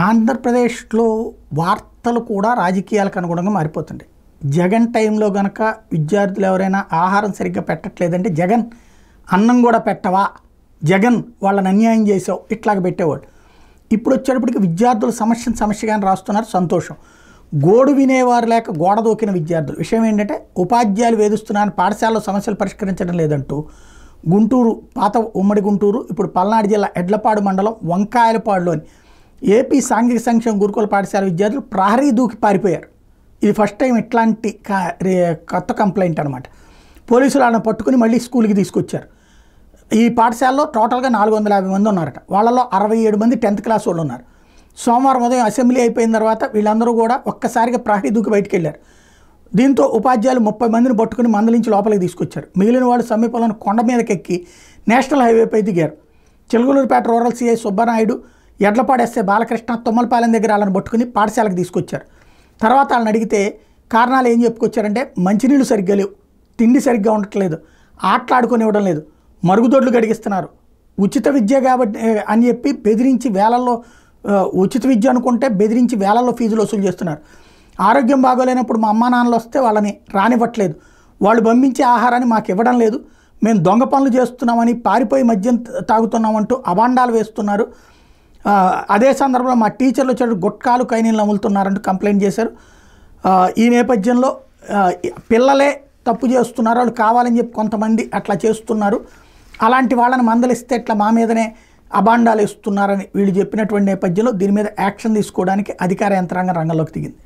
ఆంధ్రప్రదేశ్లో వార్తలు కూడా రాజకీయాలకు అనుగుణంగా మారిపోతుంటాయి. జగన్ టైంలో గనక విద్యార్థులు ఎవరైనా ఆహారం సరిగ్గా పెట్టట్లేదంటే జగన్ అన్నం కూడా పెట్టవా, జగన్ వాళ్ళని అన్యాయం చేసావు ఇట్లాగ పెట్టేవాడు. ఇప్పుడు వచ్చేటప్పటికి విద్యార్థుల సమస్యగానే రాస్తున్నారు, సంతోషం. గోడు వినేవారు లేక గోడ దూకిన విద్యార్థులు. విషయం ఏంటంటే ఉపాధ్యాయులు వేధిస్తున్నారని పాఠశాలలో సమస్యలు పరిష్కరించడం లేదంటూ గుంటూరు, పాత ఉమ్మడి గుంటూరు, ఇప్పుడు పల్నాడు జిల్లా ఎడ్లపాడు మండలం వంకాయలపాడులోని ఏపీ సాంఘిక సంక్షేమ గురుకుల పాఠశాల విద్యార్థులు ప్రహరీ దూకి పారిపోయారు. ఇది ఫస్ట్ టైం ఇట్లాంటి కొత్త కంప్లైంట్ అనమాట. పోలీసులు వాళ్ళని పట్టుకుని మళ్ళీ స్కూల్కి తీసుకొచ్చారు. ఈ పాఠశాలలో టోటల్గా 450 మంది ఉన్నారట. వాళ్ళలో 67 మంది 10th క్లాస్ వాళ్ళు ఉన్నారు. సోమవారం ఉదయం అసెంబ్లీ అయిపోయిన తర్వాత వీళ్ళందరూ కూడా ఒక్కసారిగా ప్రహరీ దూకి బయటికి వెళ్ళారు. దీంతో ఉపాధ్యాయులు 30 మందిని పట్టుకుని మందలించి లోపలికి తీసుకొచ్చారు. మిగిలిన వాళ్ళు సమీపంలోని కొండ మీదకి ఎక్కి నేషనల్ హైవేపై దిగారు. Chilakaluripet rural CI Subbanaidu, Edlapadu SI Balakrishna Tommalapalem దగ్గర వాళ్ళని పట్టుకుని పాఠశాలకు తీసుకొచ్చారు. తర్వాత వాళ్ళని అడిగితే కారణాలు ఏం చెప్పుకొచ్చారంటే మంచినీళ్ళు సరిగ్గా లేవు, తిండి సరిగ్గా ఉండట్లేదు, ఆటలాడుకొని ఇవ్వడం లేదు, మరుగుదొడ్లు గడిగిస్తున్నారు, ఉచిత విద్య కాబట్టి అని చెప్పి బెదిరించి వేలల్లో, ఉచిత విద్య అనుకుంటే బెదిరించి వేలల్లో ఫీజులు వసూలు చేస్తున్నారు. ఆరోగ్యం బాగోలేనప్పుడు మా అమ్మా నాన్నలు వస్తే వాళ్ళని రానివ్వట్లేదు, వాళ్ళు పంపించే ఆహారాన్ని మాకు ఇవ్వడం లేదు, మేము దొంగ పనులు చేస్తున్నామని పారిపోయి మద్యం తాగుతున్నామంటూ అబాండాలు వేస్తున్నారు. అదే సందర్భంలో మా టీచర్లు వచ్చాడు గుట్కాలు కైనీళ్ళు నములుతున్నారంటూ కంప్లైంట్ చేశారు. ఈ నేపథ్యంలో పిల్లలే తప్పు చేస్తున్నారు, వాళ్ళు కావాలని చెప్పి కొంతమంది అట్లా చేస్తున్నారు, అలాంటి వాళ్ళని మందలిస్తే ఇట్లా మా మీదనే అబాండాలు వేస్తున్నారని వీళ్ళు చెప్పినటువంటి నేపథ్యంలో దీని మీద యాక్షన్ తీసుకోవడానికి అధికార యంత్రాంగం రంగంలోకి దిగింది.